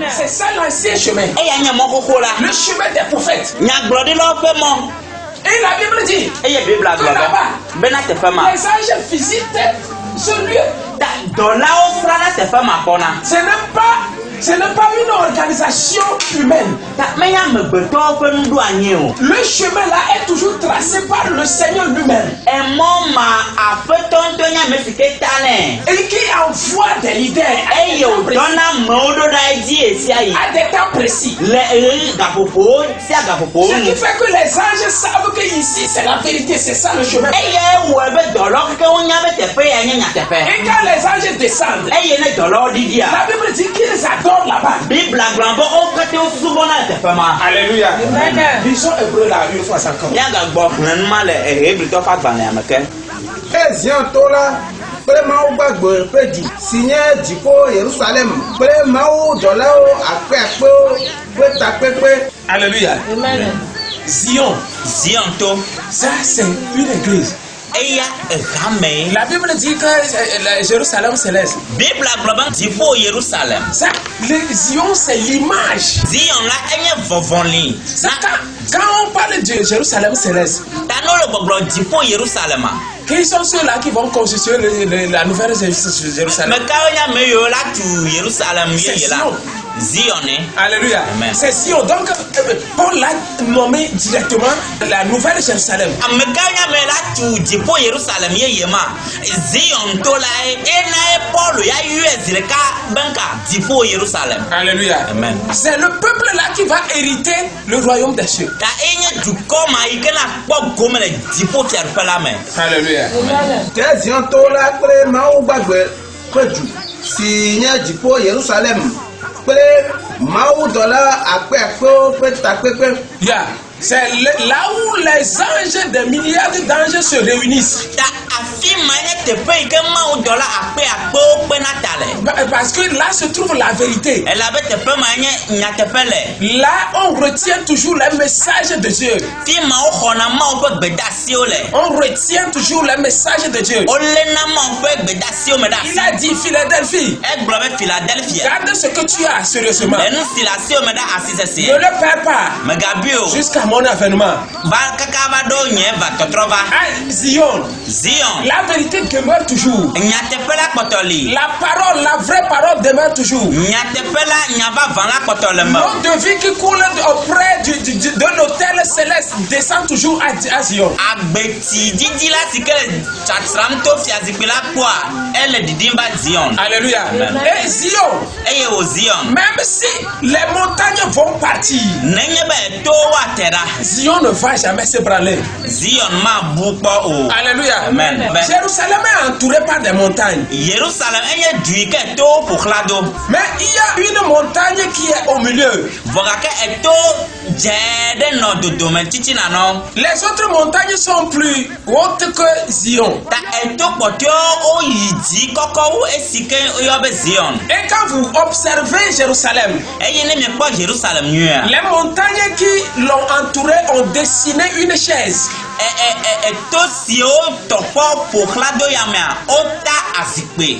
C'est ça l'ancien chemin. Le chemin des prophètes. Et la Bible dit que là-bas, les anges visitent ce lieu. Ce n'est pas une organisation humaine. Le chemin là est toujours tracé par le Seigneur lui-même. Et qui envoie des leaders à des temps précis. Ce qui fait que les anges savent que ici c'est la vérité, c'est ça le chemin. Et quand les anges descendent, la Bible dit qu'ils adorent là-bas. Alléluia. Lisons Hébreu là une fois encore. Maou gbàgbọ́ pé jù signé dìpọ̀ Jerusalem pé Maou dọ̀làwọ̀ àpẹ́ pé ta pépé. Alléluia. Amen. Zion. Ça c'est une église. La Bible dit que Jérusalem céleste. Ça, Zion c'est l'image. Ça, quand on parle de Jérusalem céleste, qui sont ceux-là qui vont constituer la nouvelle Jérusalem? C'est Zion. Alléluia. C'est Zion. Donc, Paul l'a nommé directement la nouvelle Jérusalem. Alléluia. Amen. C'est le peuple là qui va hériter le royaume des cieux. Alléluia. Zion tola pé Maou gbàgbọ́ pé jù signé dìpọ̀ Jerusalem pé Maou dọ̀là àpẹ́ pé ta pépé. C'est là où les anges, des milliards d'anges se réunissent. Parce que là se trouve la vérité. Là, on retient toujours les messages de Dieu. On retient toujours les messages de Dieu. Il a dit Philadelphie, garde ce que tu as sérieusement. Ne le perds pas jusqu'à mon avènement. Zion, la vérité demeure toujours. La parole, la vraie parole demeure toujours. L'eau de vie qui coule auprès de l'autel céleste descend toujours à Zion. Alléluia. Et Zion, même si les montagnes vont partir, Zion ne va jamais s'ébranler. Alléluia. Amen. Jérusalem est entouré par des montagnes. Mais il y a une montagne qui est au milieu. Les autres montagnes sont plus hautes que Zion. Et quand vous observez Jérusalem, les montagnes qui l'ont entouré ont dessiné une chaise.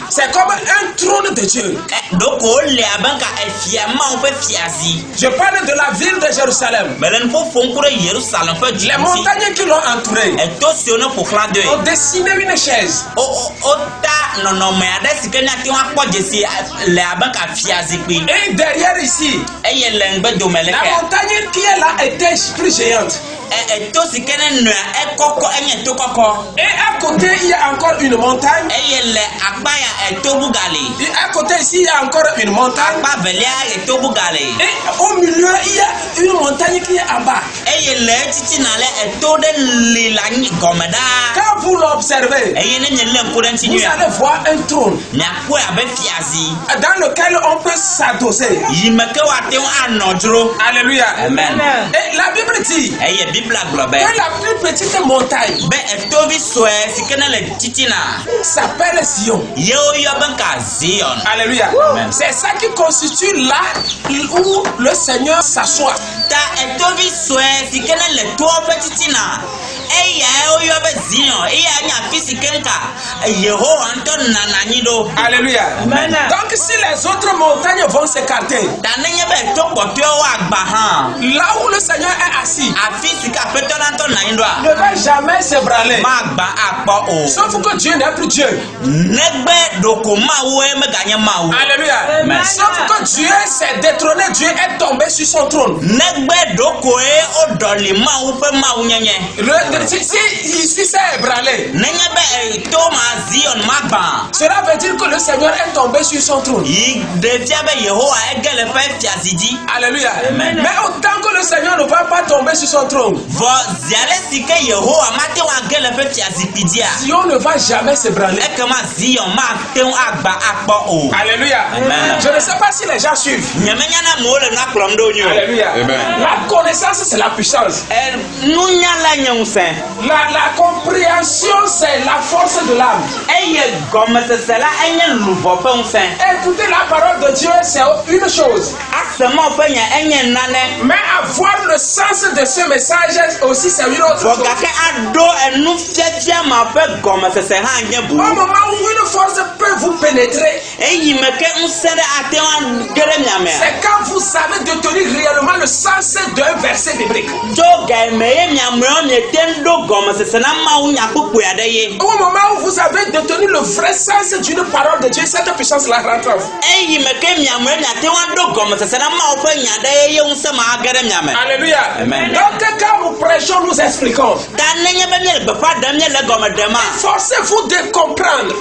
C'est comme un trône de Dieu. Je parle de la ville de Jérusalem. Les montagnes qui l'ont entouré ont dessiné une chaise. Et derrière ici, la montagne qui est là était plus géante. Et à côté, il y a encore une montagne. Et à côté ici, il y a encore une montagne. Et au milieu, il y a une montagne qui est en bas. Quand vous l'observez, vous allez voir un trône dans lequel on peut s'adosser. Alléluia. Amen. Et la Bible dit que la plus petite montagne s'appelle Zion. Alléluia. C'est ça qui constitue là où le Seigneur s'assoit. Alléluia. Donc si les autres montagnes vont s'écarter, là où le Seigneur est assis ne va jamais s'ébranler. Sauf que Dieu n'est plus Dieu. Alléluia. Sauf que Dieu s'est détrôné, Dieu est tombé sur son trône. Si c'est ébranlé, cela veut dire que le Seigneur est tombé sur son trône. Alléluia. Mais autant que le Seigneur ne va pas tomber sur son trône, Zion ne va jamais s'ébranler. Alléluia. Je ne sais pas si les gens suivent. Alléluia. La connaissance, c'est la puissance. La compréhension, c'est la force de l'âme. Écouter la parole de Dieu, c'est une chose. Mais avoir le sens de ce message aussi, c'est une autre chose. Au moment où une force peut vous pénétrer, c'est quand vous savez détenir réellement le sens d'un verset biblique. Au moment où vous avez détenu le vrai sens d'une parole de Dieu, cette puissance-là rentre en vous. Alléluia. Donc quand nous prêchons, nous expliquons. Forcez-vous de comprendre.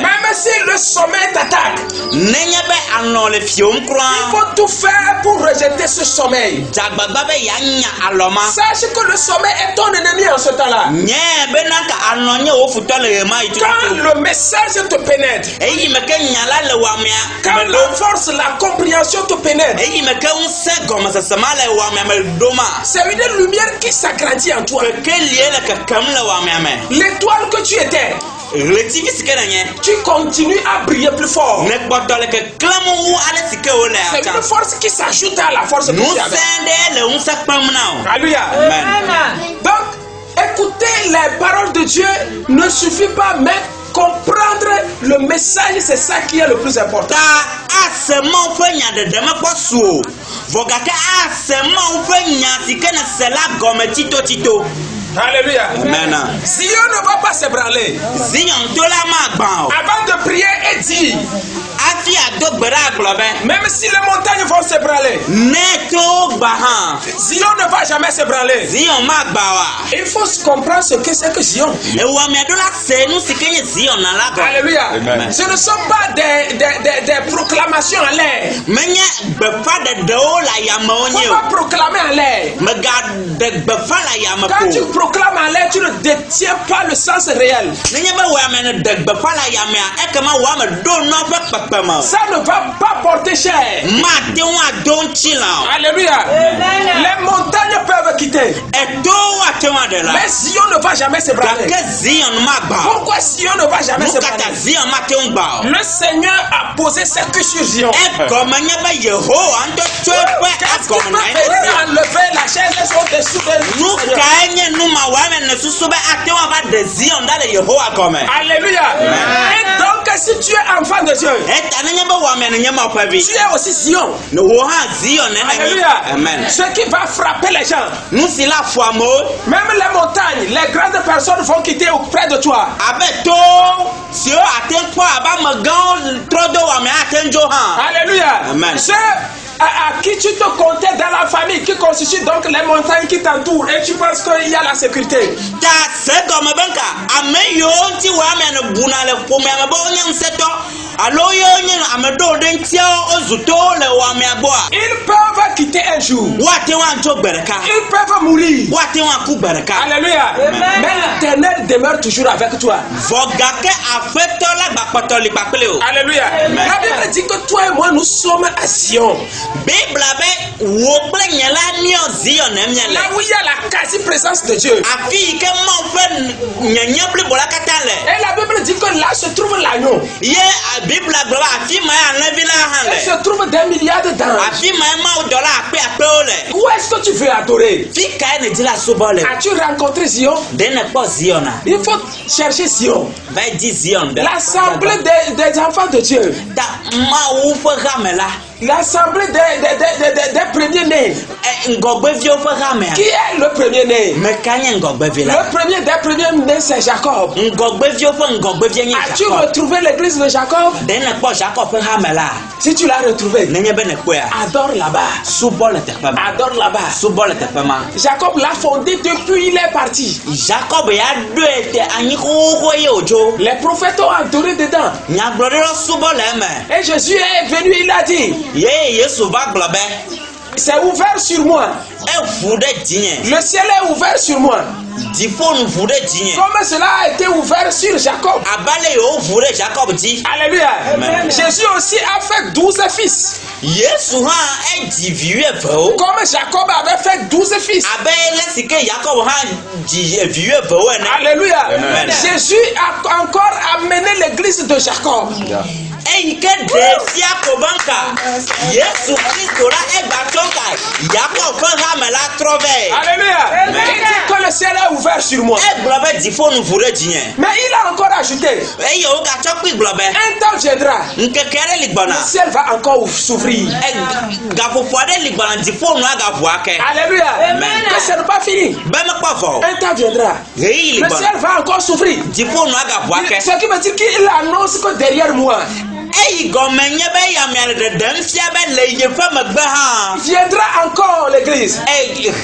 Même si le sommet t'attaque, il faut tout faire pour rejeter ce sommeil. Sache que le sommeil est ton ennemi en ce temps-là. Quand le message te pénètre, quand la force, la compréhension te pénètre, c'est une lumière qui s'agrandit en toi. L'étoile que tu étais, tu continues à briller plus fort. C'est une force qui s'ajoute à la force que tu avais. Alléluia. Donc, écouter les paroles de Dieu ne suffit pas, mais comprendre le message, c'est ça qui est le plus important. Alléluia. Zion ne va pas s'ébranler. Avant de prier et dire, même si les montagnes vont s'ébranler, Zion ne va jamais s'ébranler. Il faut comprendre ce que c'est que Zion. Alléluia. Ce ne sont pas des proclamations en l'air. On va proclamer en l'air. Quand tu proclames en l'air, tu ne détiens pas le sens réel. Ça ne va pas porter cher. Alléluia. Les montagnes peuvent quitter, mais Zion ne va jamais s'ébranler. Pourquoi Zion ne va jamais s'ébranler? Le Seigneur a posé ses queues sur Zion. Qu'est-ce qui peut venir enlever la chaise au-dessous de nous? Alléluia. Et donc si tu es enfant de Dieu, tu es aussi Zion. Alléluia. Ce qui va frapper les gens, même les montagnes, les grandes personnes vont quitter auprès de toi. Alléluia. À qui tu te comptais dans la famille, qui constitue donc les montagnes qui t'entourent, et tu penses qu'il y a la sécurité. Ils peuvent quitter un jour. Ils peuvent mourir. Alléluia. Mais l'Éternel demeure toujours avec toi. Alléluia. La Bible dit que toi et moi nous sommes à Sion. Là où il y a la quasi-présence de Dieu. Et la Bible Bible dit que là se trouve l'agneau. Ye a Bible agba afi ma annabi la Il hande. se trouve des milliards d'anges. Afi ma ma dola akpe akpe ole. Où est-ce que tu veux adorer? Fi ka ne dila sobole. As-tu rencontré Zion? Den ko Ziona. Il faut chercher Zion. Va di Zion. L'assemblée des enfants de Dieu. Da ma wu fo gamela. L'assemblée des premiers-nés. Ngogbe vi o fo gamela. Qui est le premier-né? Me kanye ngogbe vi la. Le premier des premiers-nés, c'est Jacob. Ngogbe vi o fo ngogbe vi nyi. As-tu retrouvé l'église de Jacob? Den ko Jacob fo gamela. Si tu l'as retrouvé, Nenye be ne ko ya. adore là-bas. Subole te pema. Adore là-bas. Subole te pema. Jacob l'a fondé depuis il est parti. Jacob ya do ete anyi ko ye ojo. Les prophètes ont adoré dedans. Nyagboro subole me. Et Jésus est venu, il a dit, Ye Yesu va globe. c'est ouvert sur moi. E fude dinye. Le ciel est ouvert sur moi. Difonu fude dinye. Comme cela a été ouvert sur Jacob. Abale yo fude Jacob di. Alléluia. Amen. Jésus aussi a fait 12 fils. Yesu ha e di viwe vo. Comme Jacob avait fait 12 fils. Abe lesike Jacob ha di viwe vo na. Alléluia. Amen. Jésus a encore amené l'église de Jacob. Eyike de fia kobanka. Yesu Kristo la e batonka. Jacob fa ha me la trove. Alléluia. Il dit que le ciel est ouvert sur moi. E globe difonu fude dinye. Mais il a encore ajouté, E yo ga chokwi globe. un temps viendra, Nkekere ligbona. le ciel va encore s'ouvrir. E gafufuade ligbona difonu aga buake. Alléluia. Que ce n'est pas fini. Be me kpofo. Un temps viendra. Rei Le ligbona. ciel va encore s'ouvrir. Difonu aga buake. Ce qui veut dire qu'il annonce que derrière moi Eyi gɔmɛnyɛ bɛ yamiari dedem fia bɛ le yeƒe megbe hã. viendra encore l'église.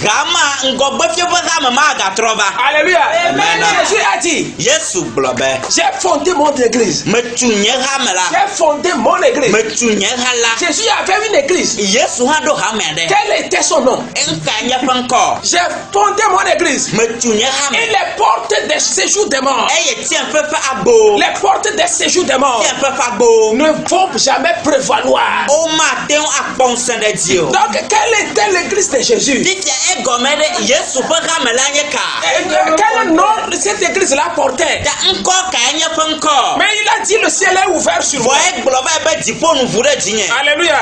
Hama ŋgɔgbe fie ƒe hame magatrɔ va. Alléluia. Amen. Jésus a dit, Yesu gblɔ be. j'ai fondé mon église. Metu nye hame la. J'ai fondé mon église. Metu nye ha la. Jésus avait une église. Yesu hã ɖo hame ɖe. Quel était son nom? Nka nye ƒe ŋkɔ. J'ai fondé mon église. Metu nye hame. Et les portes des séjours des morts. Eye tiɛ ƒeƒe abo. Les portes des séjours des morts Tiɛ ƒeƒe abo. ne vont jamais prévaloir. O ma te ŋu akpɔ ŋusẽ ɖe dzi o. Donc, quelle était l'église de Jésus? Titia egɔme ɖe Yesu ƒe hame la nye ka. Quel nom cette église-là portait? Ta ŋkɔ kae nye ƒe ŋkɔ. Mais il a dit le ciel est ouvert sur Vɔ moi. egblɔ va be dziƒonu ʋu ɖe dzinye. Alléluia.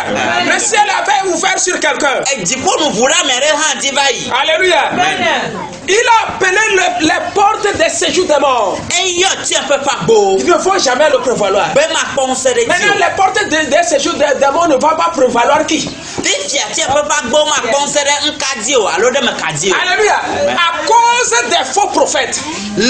Le ciel avait ouvert sur quelqu'un. Dziƒonu ʋu ɖe ame ɖe hã di va yi. Alléluia. Il a appelé les portes des séjours des morts. Eyɔ tiɛ ƒe agbo. Il ne faut jamais le prévaloir. Be makpɔ ŋusẽ ɖe Maintenant, dzi les portes des séjours des morts ne vont pas prévaloir qui? o. Titia tiɛ ƒe agbo makpɔ ŋusẽ ɖe ŋka dzi o alo ɖe meka dzi o. Alléluia. À cause des faux prophètes. Le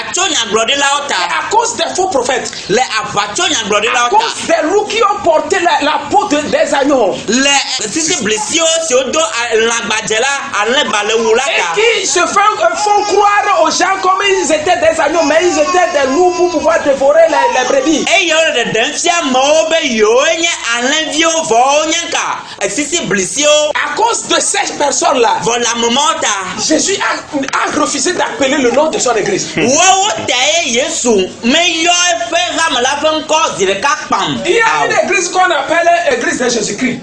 aʋatsonyagblɔɖilawo ta. À cause des faux prophètes. Le À aʋatsonyagblɔɖilawo ta. cause des loups qui ont porté la peau des agneaux. Le sisi blisiwo siwo do lãgbadze la alẽgbalewu la Et ta. qui se font croire aux gens comme ils étaient des agneaux, mais ils étaient des loups pour pouvoir dévorer les brebis. Eye wole ɖeɖem fia amewo be yewoe nye alẽviwo vɔwo nye nka sisi blisiwo. À cause de ces personnes-là, Vɔ le amemawo ta. Jésus a refusé d'appeler le nom de son église. Wowo ta ye Yesu meyɔ eƒe hame la ƒe ŋkɔ zi ɖeka kpam. Il y a une église qu'on appelle l'église de Jésus-Christ.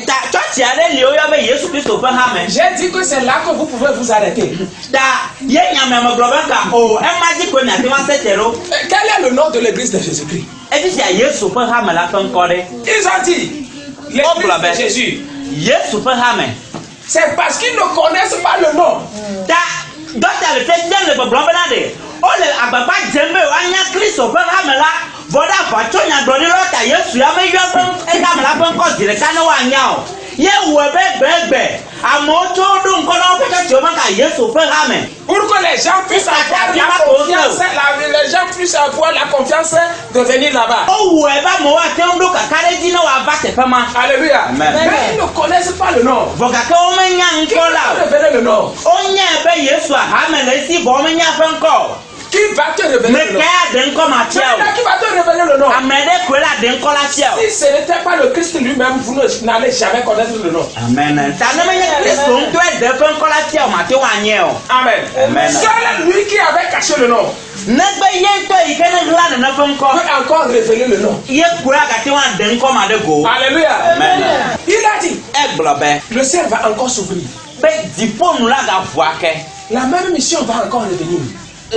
Ta tsɔtsi aɖe li woyɔ be Yesu Kristo ƒe hame. J'ai dit que c'est là que vous pouvez vous arrêter. Ta ye nyameme gblɔ be ka o ema dzi koe miate ŋu asete ɖo. Quel est le nom de l'église de Jésus-Christ? Efi sia Yesu ƒe hame la ƒe ŋkɔ ɖe. Ils ont dit l'église de Jésus. Yesu ƒe hame. C'est parce qu'ils ne connaissent pas le nom. Ta dɔkita le fɛ fiam le gbɔgblɔm bena ɖe wole agbagba dzem be woanya Kristo ƒe hame la vɔ ɖe aʋatsonyagblɔɖilawo ta Yesu ya meyɔ ƒe hame la ƒe ŋkɔ zi ɖeka ne woanya o. Ye wɔe be gbegbe amewo tso ɖo ŋkɔ na woƒe tsɔtsiwo be ka Yesu ƒe hame. Pour que les gens puissent avoir la confiance, les gens puissent avoir la confiance de venir là-bas. Wowɔe be amewo ate ŋu ɖo kaka ɖe dzi ne woava teƒe ma. Alléluia. Amen. Mais ils ne connaissent pas le nom. Vɔ gake womenya Qui ŋkɔ va la te o. révéler le nom? Wonyae be Yesu hame le esi vɔ womenya ƒe ŋkɔ o. Qui va te révéler le nom? Mekea de ŋkɔ ma tia Maintenant, o. qui va te révéler le nom? Ame ɖe koe la de ŋkɔ la tia o. Si ce n'était pas le Christ lui-même, vous n'allez jamais connaître le nom. Amen. Ta ne menye Kristo ŋutɔe de ƒe ŋkɔ la tia o mate ŋu anyɛ o. Amen. Amen. Seul lui qui avait caché le nom Negbe ye ŋutɔ yi ke ne ɣla nene ƒe peut ŋkɔ. encore révéler le nom. Ye koe agate ŋu ade ŋkɔ ma ɖe go. Alléluia. Amen. Il a dit, Egblɔ be le ciel va encore s'ouvrir. be dziƒonu la gavɔ ake. La même mission va encore revenir. Et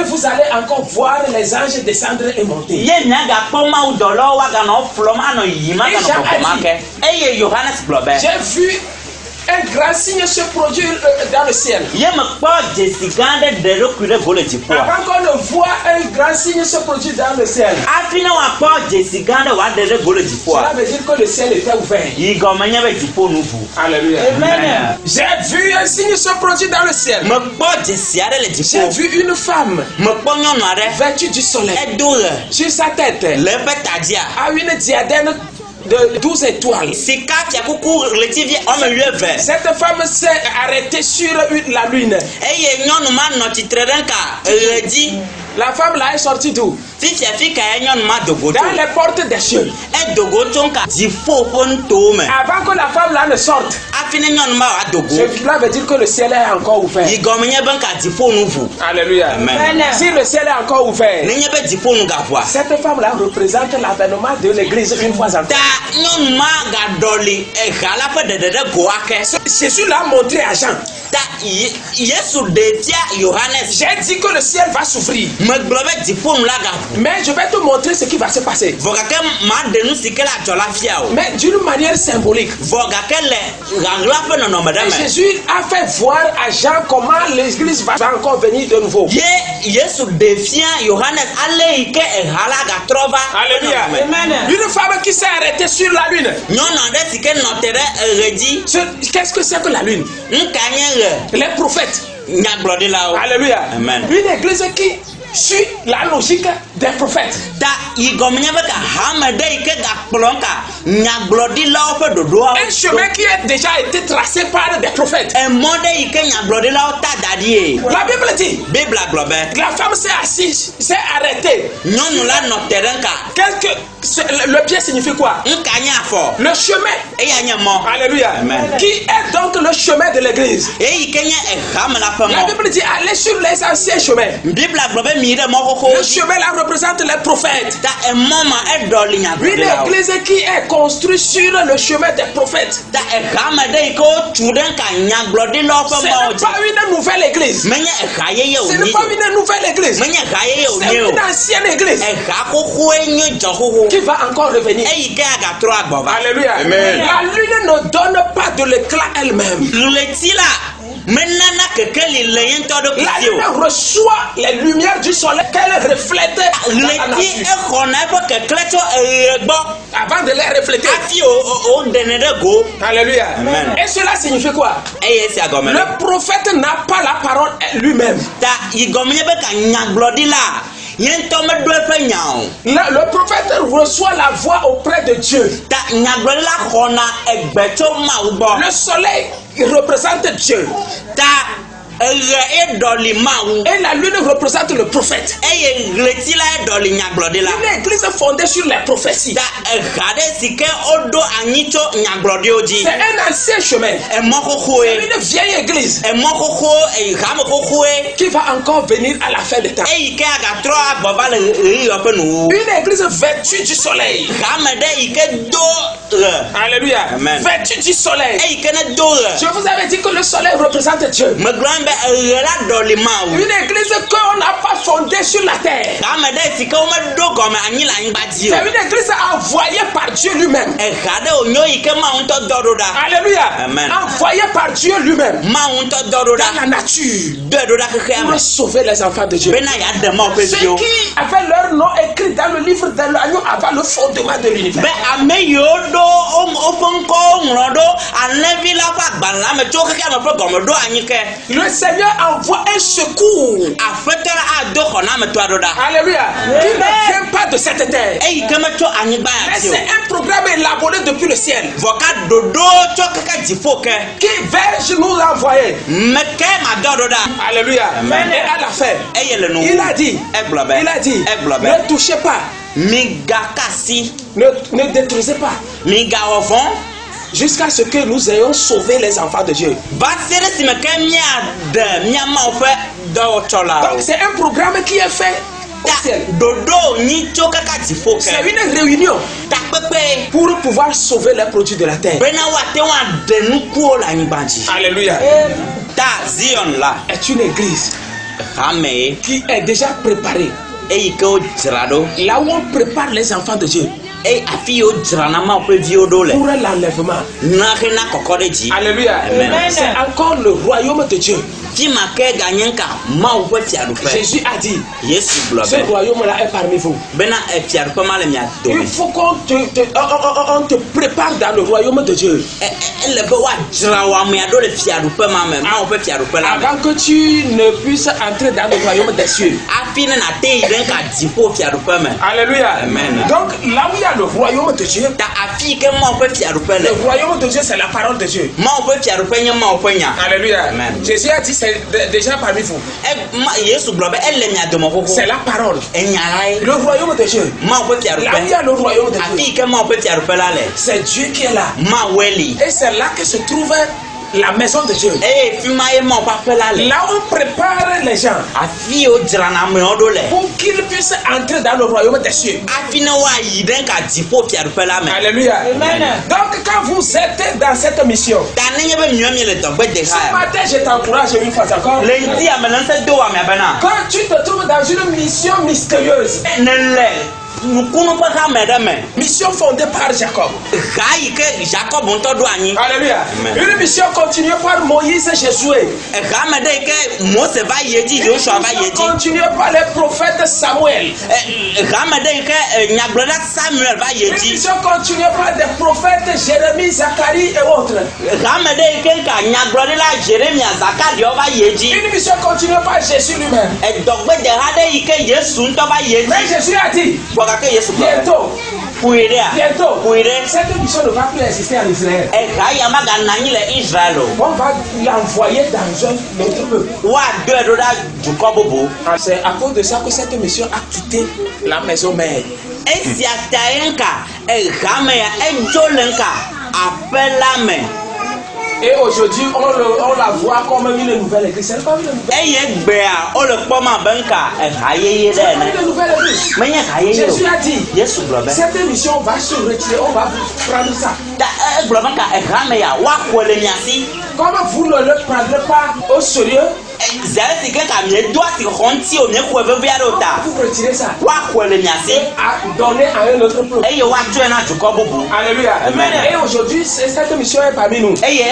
vous allez encore voir les anges descendre et monter. J'ai vu un grand signe se produire dans le ciel. Avant qu'on ne voit un grand signe se produire dans le ciel, cela veut dire que le ciel était ouvert. Alléluia. Amen. J'ai vu un signe se produire dans le ciel. J'ai vu une femme vêtue du soleil. Sur sa tête a une diadème de 12 étoiles. Cette femme s'est arrêtée sur la lune. La femme là est sortie d'où? Dans les portes des cieux. Avant que la femme là ne sorte, cela veut dire que le ciel est encore ouvert. Alléluia. Amen. Si le ciel est encore ouvert, cette femme là représente l'avènement de l'église une fois encore. Jésus l'a montré à Jean. J'ai dit que le ciel va s'ouvrir. Mais je vais te montrer ce qui va se passer. Mais d'une manière symbolique. Et Jésus a fait voir à Jean comment l'église va encore venir de nouveau. Alléluia. Une femme qui s'est arrêtée sur la lune. Qu'est-ce que c'est que la lune? Les prophètes. Alléluia. Amen. Une église qui suit la logique des prophètes. Un chemin qui a déjà été tracé par des prophètes. La Bible dit, la femme s'est assise, s'est arrêtée. Qu'est-ce que le pied signifie quoi? Le chemin. Alléluia. Amen. Qui est donc le chemin de l'église? La Bible dit allez sur les anciens chemins. Le chemin là représente les prophètes. Une église qui est construite sur le chemin des prophètes. Ce n'est pas une nouvelle église. Ce n'est pas une nouvelle église. C'est une ancienne église qui va encore revenir. Alléluia. Amen. La lune ne donne pas de l'éclat elle-même. La lune reçoit les lumières du soleil qu'elle reflète dans la nature. Avant de les refléter. Alléluia. Amen. Et cela signifie quoi? Le prophète n'a pas la parole lui-même. Le prophète reçoit la voix auprès de Dieu. Le soleil représente Dieu. Et la lune représente le prophète. Une église fondée sur les prophéties. C'est un ancien chemin. Une vieille église qui va encore venir à la fin des temps. Une église vêtue du soleil. Alléluia. Amen. Vêtue du soleil. Je vous avais dit que le soleil représente Dieu. Une église qu'on n'a pas fondée sur la terre. C'est une église envoyée par Dieu lui-même. Alléluia. Amen. Envoyée par Dieu lui-même dans la nature pour sauver les enfants de Dieu. Ceux qui avaient leur nom écrit dans le livre de l'agneau avant le fondement de l'univers. Le Seigneur envoie un secours. Alléluia. Qui ne vient pas de cette terre. Mais c'est un programme élaboré depuis le ciel. Qui verge nous l'envoyer. Alléluia. Amen. Et à la fin, il a dit, ne touchez pas. Ne détruisez pas. Jusqu'à ce que nous ayons sauvé les enfants de Dieu. Donc c'est un programme qui est fait au ciel. C'est une réunion pour pouvoir sauver les produits de la terre. Alléluia. Zion là est une église qui est déjà préparé. Là où on prépare les enfants de Dieu pour l'enlèvement. Alléluia. C'est encore le royaume de Dieu. Jésus a dit, ce royaume-là est parmi vous. Il faut qu'on te prépare dans le royaume de Dieu. Avant que tu ne puisses entrer dans le royaume des cieux. Alléluia. Amen. Donc là où il y a le royaume de Dieu, le royaume de Dieu, c'est la parole de Dieu. Alléluia. Amen. Jésus a dit, c'est déjà parmi vous. C'est la parole. Le royaume de Dieu. Là où il y a le royaume de Dieu, c'est Dieu qui est là. Et c'est là que se trouve la maison de Dieu. Là où on prépare les gens pour qu'ils puissent entrer dans le royaume des cieux. Alléluia. Amen. Donc quand vous êtes dans cette mission, ce matin je t'encourage une fois encore. Quand tu te trouves dans une mission mystérieuse, mission fondée par Jacob. Alléluia. Une mission continuée par Moïse et Josué. Une mission continuée par les prophètes Samuel. Une mission continuée par des prophètes Jérémie, Zacharie et autres. Une mission continuée par Jésus lui-même. Mais Jésus a dit, bientôt, cette mission ne va plus exister en Israël. On va l'envoyer dans un autre peuple. C'est à cause de ça que cette mission a quitté la maison mère. Et aujourd'hui, on la voit comme une nouvelle église. C'est pas une nouvelle église. Jésus a dit, cette émission va se retirer, on va prendre ça. Comme vous ne le prendrez pas au sérieux, vous retirez ça à donner à un autre peuple. Alléluia. Amen. Et aujourd'hui, cette mission est parmi nous. Et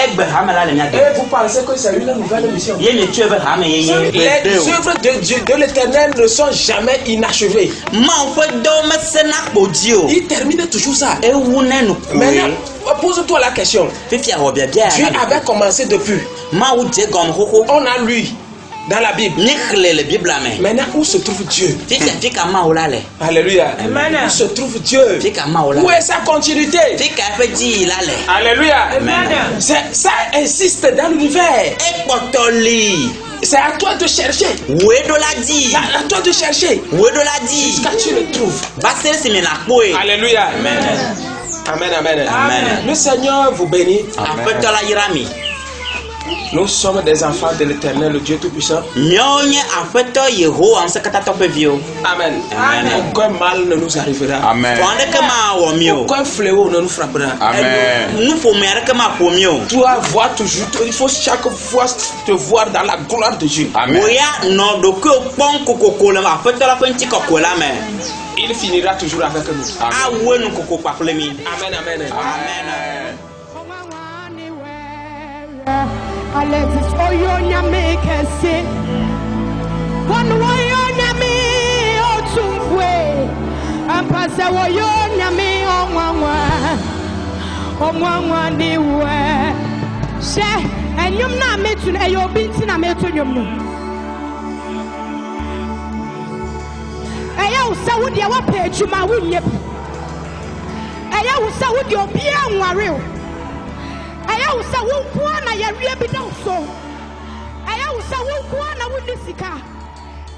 vous pensez que c'est une nouvelle mission. Les œuvres de l'Éternel ne sont jamais inachevées. Il termine toujours ça. Maintenant, pose-toi la question. Dieu avait commencé depuis. On a lu dans la Bible. Maintenant, où se trouve Dieu? Alléluia. Amen. Où se trouve Dieu? Où est sa continuité? Alléluia. Amen. Ça insiste dans l'univers. C'est à toi de chercher. C'est à toi de chercher. Jusqu'à tu le trouves. Alléluia. Amen. Amen, amen, amen. Le Seigneur vous bénit. Amen. Nous sommes des enfants de l'Éternel, le Dieu Tout-Puissant. Amen. Aucun mal ne nous arrivera. Amen. Aucun fléau ne nous frappera. Amen. Tu dois voir toujours, il faut chaque fois te voir dans la gloire de Dieu. Amen. Il finira toujours avec nous. Amen. Amen, amen. Alexis Oyonya make a say. One Oyonya me otumwe. Ampasa Oyonya me omwa niwe. She enyum na metu na eyo binti na metu nyum no. Eya usa wudi wa pejuma wunye. Eya usa wudi obi anware o. Aya usa wunkwa na yarie bi da so. Aya usa wunkwa na wunisika.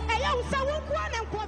Aya usa wunkwa na nkwa